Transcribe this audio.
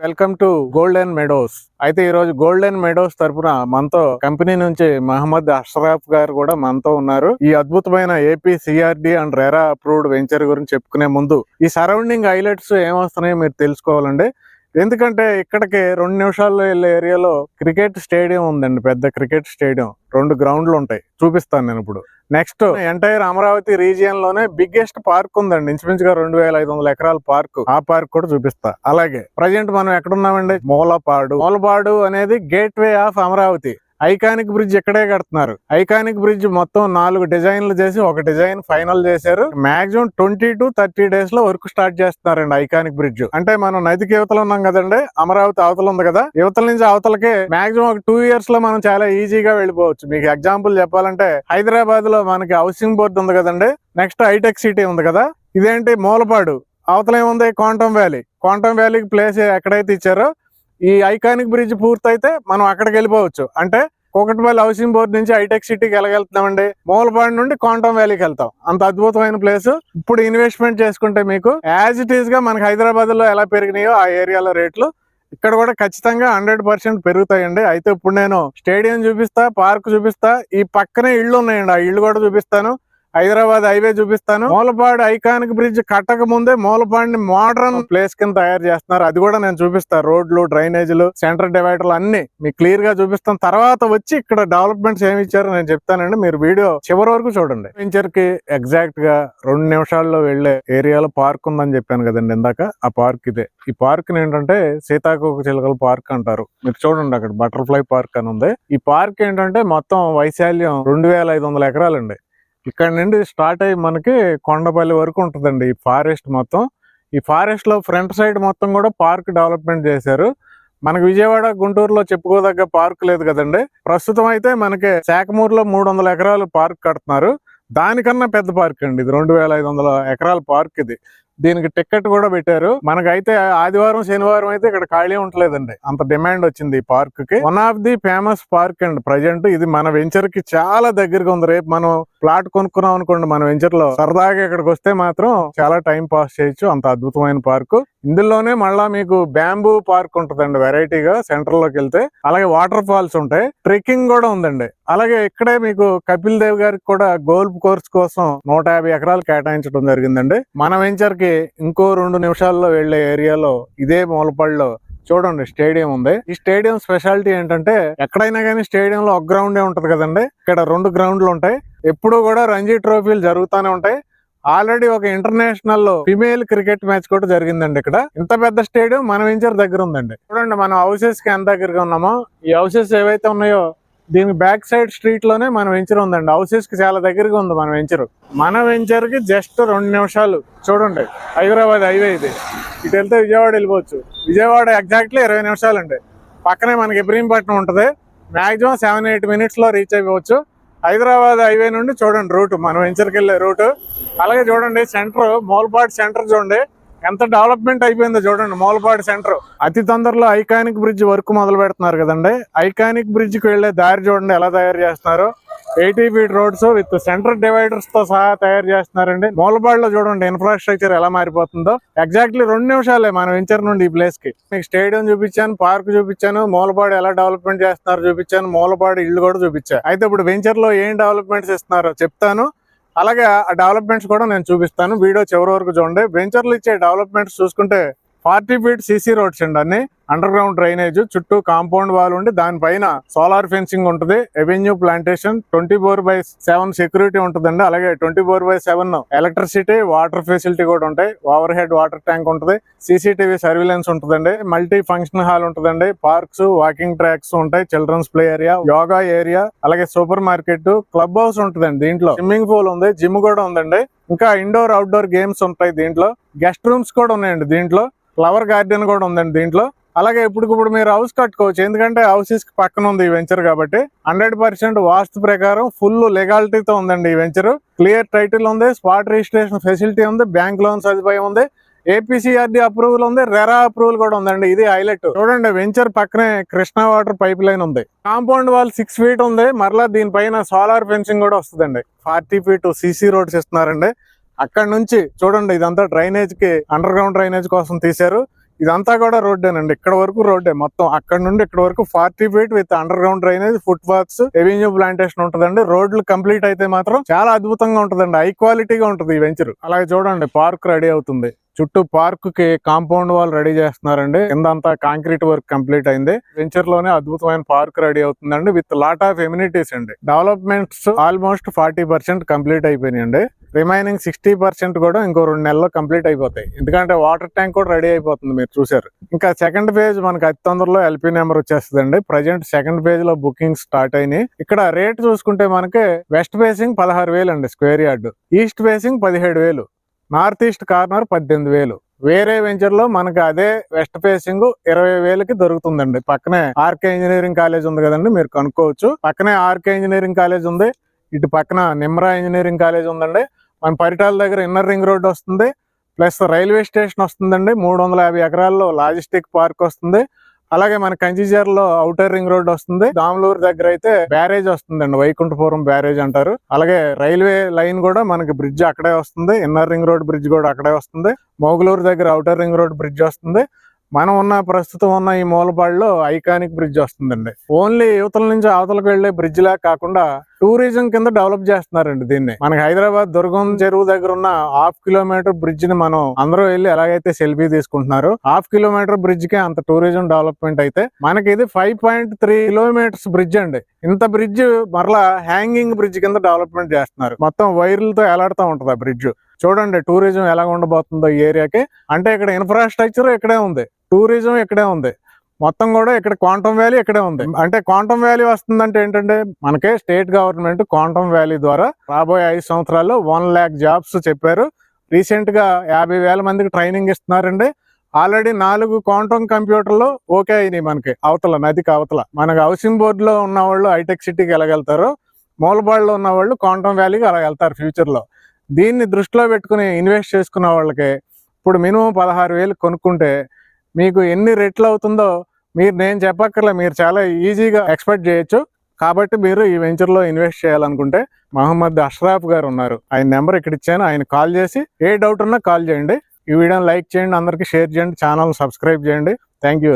Welcome to golden Meadows. అయితే ఈ రోజు గోల్డెన్ మెడోస్ తరపున మనతో కంపెనీ నుంచి మహమ్మద్ అష్రఫ్ గారు కూడా మనతో ఉన్నారు. ఈ అద్భుతమైన AP CRD and RERA approved venture గురించి చెప్పుకునే ముందు ఈ సరౌండింగ్ హైలైట్స్ ఏమొస్తున్నాయో మీరు తెలుసుకోవాలండి. ఎందుకంటే ఇక్కడికి 2 నిమిషాల్లో వెళ్ళే ఏరియాలో క్రికెట్ స్టేడియం ఉందండి. పెద్ద క్రికెట్ స్టేడియం, 2 గ్రౌండ్లు ఉంటాయి. చూపిస్తాను నేను ఇప్పుడు. నెక్స్ట్ ఎంటైర్ అమరావతి రీజియన్ లోనే బిగ్గెస్ట్ పార్క్ ఉందండి, ఇంచుమించుగా 2500 ఎకరాల పార్క్. ఆ పార్క్ కూడా చూపిస్తా. అలాగే ప్రజెంట్ మనం ఎక్కడున్నామండి? మూలపాడు అనేది gate way of Amaravati. Iconic bridge ఇక్కడే కడుతున్నారు. ఐకానిక్ బ్రిడ్జ్ మొత్తం 4 డిజైన్లు చేసి ఒక డిజైన్ ఫైనల్ చేశారు. మాక్సిమం 20 to 30 days లో వర్క్ స్టార్ట్ చేస్తున్నారండి. ఐకానిక్ బ్రిడ్జ్ అంటే మనం నదికి యువతలు ఉన్నాం కదండి, అమరావతి అవతల ఉంది కదా, యువతల నుంచి అవతలకి మాక్సిమం ఒక 2 years లో మనం చాలా ఈజీగా వెళ్ళిపోవచ్చు. మీకు ఎగ్జాంపుల్ చెప్పాలంటే హైదరాబాద్ లో మనకి హౌసింగ్ బోర్డు ఉంది కదండి, నెక్స్ట్ హైటెక్ సిటీ ఉంది కదా, ఇదేంటి మూలపాడు. అవతల ఏముంది? క్వాంటమ్ వ్యాలీకి ప్లేస్ ఎక్కడైతే ఇచ్చారో ఈ ఐకానిక్ బ్రిడ్జ్ పూర్తయితే మనం అక్కడికి వెళ్ళిపోవచ్చు. అంటే కూకట్పల్లి హౌసింగ్ బోర్డు నుంచి హైటెక్ సిటీకి వెళ్ళగలుగుతామండి, మూలపాడు నుండి క్వాంటమ్ వ్యాలీకి వెళ్తాం. అంత అద్భుతమైన ప్లేస్. ఇప్పుడు ఇన్వెస్ట్మెంట్ చేసుకుంటే మీకు యాజ్ ఇట్ ఈస్ గా మనకి హైదరాబాద్ లో ఎలా పెరిగినాయో ఆ ఏరియాలో రేట్లు ఇక్కడ కూడా ఖచ్చితంగా 100% పెరుగుతాయండి. అయితే ఇప్పుడు నేను స్టేడియం చూపిస్తా, పార్క్ చూపిస్తా, ఈ పక్కనే ఇళ్ళు ఉన్నాయండి, ఆ ఇళ్ళు కూడా చూపిస్తాను, హైదరాబాద్ హైవే చూపిస్తాను. మూలపాడు ఐకానిక్ బ్రిడ్జ్ కట్టక ముందే మూలపాడుని మోడర్న్ ప్లేస్ కింద తయారు చేస్తున్నారు. అది కూడా నేను చూపిస్తాను. రోడ్లు, డ్రైనేజీలు, సెంటర్ డివైడర్లు అన్ని మీకు క్లియర్ గా చూపిస్తాను. తర్వాత వచ్చి ఇక్కడ డెవలప్మెంట్స్ ఏమి ఇచ్చారో నేను చెప్తానండి. మీరు వీడియో చివరి వరకు చూడండి. వెంచర్ కి ఎగ్జాక్ట్ గా 2 నిమిషాల్లో వెళ్లే ఏరియాలో పార్క్ ఉందని చెప్పాను కదండి ఇందాక. ఆ పార్క్ ఇదే. ఈ పార్క్ ఏంటంటే సీతాకోక చిలుకల పార్క్ అంటారు. మీరు చూడండి, అక్కడ బటర్ఫ్లై పార్క్ అని ఉంది. ఈ పార్క్ ఏంటంటే మొత్తం వైశాల్యం 2500 ఎకరాలండి. ఇక్కడ నుండి స్టార్ట్ అయ్యి మనకి కొండపల్లి వరకు ఉంటుందండి ఈ ఫారెస్ట్ మొత్తం. ఈ ఫారెస్ట్ లో ఫ్రంట్ సైడ్ మొత్తం కూడా పార్క్ డెవలప్మెంట్ చేశారు. మనకి విజయవాడ, గుంటూరులో చెప్పుకోదగ్గ పార్క్ లేదు కదండి. ప్రస్తుతం అయితే మనకి శాఖమూరులో 300 ఎకరాలు పార్క్ కడుతున్నారు. దానికన్నా పెద్ద పార్క్ అండి ఇది, 2500 ఎకరాల పార్క్ ఇది. దీనికి టికెట్ కూడా పెట్టారు. మనకైతే ఆదివారం, శనివారం అయితే ఇక్కడ ఖాళీ ఉండలేదండి, అంత డిమాండ్ వచ్చింది ఈ పార్క్ కి. One of the famous park అండి ప్రజెంట్. ఇది మన వెంచర్ కి చాలా దగ్గరగా ఉంది. రేపు మనం ప్లాట్ కొనుక్కున్నాం అనుకోండి మన వెంచర్ లో, సరదాగా ఇక్కడికి వస్తే మాత్రం చాలా టైం పాస్ చేయొచ్చు. అంత అద్భుతమైన పార్క్. ఇందులోనే మళ్ళా మీకు బ్యాంబూ పార్క్ ఉంటదండి వెరైటీగా సెంటర్ లోకి వెళ్తే. అలాగే వాటర్ ఫాల్స్ ఉంటాయి, ట్రెక్కింగ్ కూడా ఉందండి. అలాగే ఇక్కడే మీకు కపిల్ దేవ్ గారికి కూడా గోల్ఫ్ కోర్స్ కోసం 150 ఎకరాలు కేటాయించడం జరిగిందండి. మన వెంచర్ కి ఇంకో 2 నిమిషాల్లో వెళ్లే ఏరియాలో ఇదే మూలపాడులో చూడండి స్టేడియం ఉంది. ఈ స్టేడియం స్పెషాలిటీ ఏంటంటే ఎక్కడైనా కానీ స్టేడియం లో ఒక గ్రౌండే ఉంటది కదండి, ఇక్కడ 2 గ్రౌండ్లు ఉంటాయి. ఎప్పుడు కూడా రంజీ ట్రోఫీలు జరుగుతూనే ఉంటాయి. ఆల్రెడీ ఒక ఇంటర్నేషనల్ ఫిమేల్ క్రికెట్ మ్యాచ్ కూడా జరిగిందండి ఇక్కడ. ఇంత పెద్ద స్టేడియం మన వెంచర్ దగ్గర ఉందండి. చూడండి మనం హౌసెస్ కి ఎంత దగ్గరగా ఉన్నామో. ఈ హౌసెస్ ఏవైతే ఉన్నాయో దీనికి బ్యాక్ సైడ్ స్ట్రీట్ లోనే మన వెంచర్ ఉందండి. హౌసెస్ కి చాలా దగ్గరగా ఉంది మన వెంచర్. మన వెంచర్ కి జస్ట్ 2 నిమిషాలు. చూడండి హైదరాబాద్ హైవే ఇది. ఇటు వెళ్తే విజయవాడ వెళ్ళిపోవచ్చు. విజయవాడ ఎగ్జాక్ట్లీ 20 నిమిషాలు అండి. పక్కనే మనకి ఇబ్రహీంపట్నం ఉంటది. మాక్సిమం 7-8 minutes లో రీచ్ అయిపోవచ్చు. హైదరాబాద్ హైవే నుండి చూడండి రూట్, మన వెంచర్కి వెళ్ళే రూట్. అలాగే చూడండి సెంటర్, మూలపాడు సెంటర్ చూడండి ఎంత డెవలప్మెంట్ అయిపోయిందో చూడండి. మూలపాడు సెంటర్ అతి తొందరలో ఐకానిక్ బ్రిడ్జ్ వర్క్ మొదలు పెడుతున్నారు కదండి. ఐకానిక్ బ్రిడ్జ్ కి వెళ్లే దారి చూడండి ఎలా తయారు చేస్తున్నారు. 80 feet roads with centre dividers తో సహా తయారు చేస్తున్నారండి. మూలపాడులో చూడండి ఇన్ఫ్రాస్ట్రక్చర్ ఎలా మారిపోతుందో. ఎగ్జాక్ట్లీ 2 నిమిషాలే మన వెంచర్ నుండి ఈ ప్లేస్ కి. మీకు స్టేడియం చూపించాను, పార్క్ చూపించాను, మూలపాడు ఎలా డెవలప్మెంట్ చేస్తున్నారు చూపించాను, మూలపాడు ఇల్లు కూడా చూపించాను. అయితే ఇప్పుడు వెంచర్ లో ఏం డెవలప్మెంట్స్ ఇస్తున్నారో చెప్తాను. అలాగే ఆ డెవలప్మెంట్స్ కూడా నేను చూపిస్తాను. వీడియో చివరి వరకు చూడండి. వెంచర్లు ఇచ్చే డెవలప్మెంట్స్ చూసుకుంటే 40 feet CC రోడ్స్ అండి, అన్ని అండర్ గ్రౌండ్ డ్రైనేజ్, చుట్టూ కాంపౌండ్ వాల్ ఉండి దానిపైన సోలార్ ఫెన్సింగ్ ఉంటుంది, ఎవెన్యూ ప్లాంటేషన్, 24/7 సెక్యూరిటీ ఉంటుందండి. అలాగే 24/7 ఎలక్ట్రిసిటీ, వాటర్ ఫెసిలిటీ కూడా ఉంటాయి. ఓవర్ హెడ్ వాటర్ ట్యాంక్ ఉంటుంది, CCTV సర్విలెన్స్ ఉంటుందండి, మల్టీ ఫంక్షన్ హాల్ ఉంటుందండి, పార్క్స్, వాకింగ్ ట్రాక్స్ ఉంటాయి, children's play area, yoga area, అలాగే సూపర్ మార్కెట్, క్లబ్ హౌస్ ఉంటుందండి. దీంట్లో స్విమ్మింగ్ పూల్ ఉంది, జిమ్ కూడా ఉందండి. ఇంకా ఇండోర్ అవుట్డోర్ గేమ్స్ ఉంటాయి దీంట్లో. గెస్ట్ రూమ్స్ కూడా ఉన్నాయండి దీంట్లో. ఫ్లవర్ గార్డెన్ కూడా ఉందండి దీంట్లో. అలాగే ఇప్పుడు మీరు హౌస్ కట్టుకోవచ్చు, ఎందుకంటే హౌసెస్ కి పక్కన ఉంది ఈ వెంచర్ కాబట్టి. 100% వాస్తు ప్రకారం ఫుల్ లెగాలిటీతో ఉందండి ఈ వెంచర్. క్లియర్ టైటిల్ ఉంది, స్పాట్ రిజిస్ట్రేషన్ ఫెసిలిటీ ఉంది, బ్యాంక్ లోన్ సదుపాయం ఉంది, ఏపీసీఆర్డీ అప్రూవల్ ఉంది, రెరా అప్రూవల్ కూడా ఉందండి. ఇది హైలైట్. చూడండి వెంచర్ పక్కనే కృష్ణా వాటర్ పైప్ లైన్ ఉంది, కాంపౌండ్ వాల్ 6 feet ఉంది, మరలా దీనిపైన సోలార్ ఫెన్సింగ్ కూడా వస్తుందండి. 40 feet CC రోడ్స్ ఇస్తున్నారండి. అక్కడ నుంచి చూడండి ఇదంతా డ్రైనేజ్ కి, అండర్ గ్రౌండ్ డ్రైనేజ్ కోసం తీశారు. ఇదంతా కూడా రోడ్డేనండి, ఇక్కడ వరకు రోడ్డే మొత్తం. అక్కడ నుండి ఇక్కడ వరకు 40 feet with under ground drainage, foot paths, avenue plantation ఉంటదండి. రోడ్లు కంప్లీట్ అయితే మాత్రం చాలా అద్భుతంగా ఉంటదండి, హై క్వాలిటీగా ఉంటది ఈ వెంచర్. అలాగే చూడండి పార్క్ రెడీ అవుతుంది. చుట్టూ పార్క్ కి కాంపౌండ్ వాల్ రెడీ చేస్తున్నారండి. కింద అంతా కాంక్రీట్ వర్క్ కంప్లీట్ అయింది. వెంచర్ లోనే అద్భుతమైన పార్క్ రెడీ అవుతుందండి విత్ లాట్ ఆఫ్ ఎమ్యూనిటీస్ అండి. డెవలప్మెంట్స్ ఆల్మోస్ట్ 40% కంప్లీట్ అయిపోయినాయండి. రిమైనింగ్ 60% కూడా ఇంకో 2 నెలల్లో కంప్లీట్ అయిపోతాయి. ఎందుకంటే వాటర్ ట్యాంక్ కూడా రెడీ అయిపోతుంది, మీరు చూసారు. ఇంకా సెకండ్ ఫేజ్ మనకి అతి తొందరలో ఎల్పీ నెంబర్ వచ్చేస్తుందండి. ప్రజెంట్ సెకండ్ ఫేజ్ లో బుకింగ్ స్టార్ట్ అయినాయి. ఇక్కడ రేట్ చూసుకుంటే మనకి వెస్ట్ ఫేసింగ్ 16,000 అండి square yard, east facing 17,000, north east corner 18,000. వేరే వెంచర్ లో మనకి అదే వెస్ట్ ఫేసింగ్ 20,000కి దొరుకుతుందండి. పక్కనే ఆర్కే ఇంజనీరింగ్ కాలేజ్ ఉంది కదండి, మీరు కనుక్కోవచ్చు. పక్కనే ఆర్కే ఇంజనీరింగ్ కాలేజ్ ఉంది, ఇటు పక్కన నిమ్రా ఇంజనీరింగ్ కాలేజ్ ఉందండి. మన పరిటాల దగ్గర ఇన్నర్ రింగ్ రోడ్ వస్తుంది, ప్లస్ రైల్వే స్టేషన్ వస్తుందండి. 350 ఎకరాల్లో లాజిస్టిక్ పార్క్ వస్తుంది. అలాగే మన కంచిజర్లో ఔటర్ రింగ్ రోడ్ వస్తుంది. దామలూరు దగ్గర అయితే బ్యారేజ్ వస్తుందండి, వైకుంఠపురం బ్యారేజ్ అంటారు. అలాగే రైల్వే లైన్ కూడా మనకి బ్రిడ్జ్ అక్కడే వస్తుంది. ఇన్నర్ రింగ్ రోడ్ బ్రిడ్జ్ కూడా అక్కడే వస్తుంది. మోగులూరు దగ్గర ఔటర్ రింగ్ రోడ్ బ్రిడ్జ్ వస్తుంది. మనం ప్రస్తుతం ఉన్న ఈ మూలపాడులో ఐకానిక్ బ్రిడ్జ్ వస్తుందండి. ఓన్లీ యువతల నుంచి అవతలకు వెళ్లే బ్రిడ్జ్ లా కాకుండా టూరిజం కింద డెవలప్ చేస్తున్నారండి దీన్ని. మనకి హైదరాబాద్ దుర్గం చెరువు దగ్గర ఉన్న 1/2 kilometer బ్రిడ్జ్ ని మనం అందరూ వెళ్ళి ఎలాగైతే సెల్ఫీ తీసుకుంటున్నారు, 1/2 kilometer బ్రిడ్జ్ కి అంత టూరిజం డెవలప్మెంట్ అయితే మనకి ఇది 5.3 kilometers బ్రిడ్జ్ అండి. ఇంత బ్రిడ్జ్ మరలా హ్యాంగింగ్ బ్రిడ్జ్ కింద డెవలప్మెంట్ చేస్తున్నారు. మొత్తం వైర్లతో ఎలాడుతూ ఉంటది ఆ బ్రిడ్జ్. చూడండి టూరిజం ఎలా ఉండబోతుందో ఈ ఏరియాకి. అంటే ఇక్కడ ఇన్ఫ్రాస్ట్రక్చర్ ఇక్కడే ఉంది, టూరిజం ఇక్కడే ఉంది, మొత్తం కూడా ఇక్కడ క్వాంటమ్ వ్యాలీ ఇక్కడే ఉంది. అంటే క్వాంటమ్ వ్యాలీ వస్తుందంటే ఏంటంటే మనకే స్టేట్ గవర్నమెంట్ క్వాంటమ్ వ్యాలీ ద్వారా రాబోయే 5 సంవత్సరాల్లో 1 lakh jobs చెప్పారు. రీసెంట్ గా 50,000 మందికి ట్రైనింగ్ ఇస్తున్నారండి. ఆల్రెడీ 4 క్వాంటమ్ కంప్యూటర్లు ఓకే అయినాయి మనకి అవతల, నదికి అవతల. మనకి హౌసింగ్ బోర్డు లో ఉన్న వాళ్ళు హైటెక్ సిటీకి వెళ్ళగలుగుతారు, మూలబాడులో ఉన్న వాళ్ళు క్వాంటమ్ వ్యాలీకి అలా వెళ్తారు ఫ్యూచర్ లో. దీన్ని దృష్టిలో పెట్టుకుని ఇన్వెస్ట్ చేసుకున్న వాళ్ళకి ఇప్పుడు మినిమం 16,000 కొనుక్కుంటే మీకు ఎన్ని రెట్లు అవుతుందో నేను చెప్పక్కర్లే, మీరు చాలా ఈజీగా ఎక్స్పెక్ట్ చేయొచ్చు. కాబట్టి మీరు ఈ వెంచర్ లో ఇన్వెస్ట్ చేయాలనుకుంటే మహమ్మద్ అష్రాఫ్ గారు ఉన్నారు, ఆయన నెంబర్ ఇక్కడ ఇచ్చాను, ఆయన కాల్ చేసి ఏ డౌట్ ఉన్నా కాల్ చేయండి. ఈ వీడియోని లైక్ చేయండి, అందరికీ షేర్ చేయండి, ఛానల్ సబ్స్క్రైబ్ చేయండి. Thank you.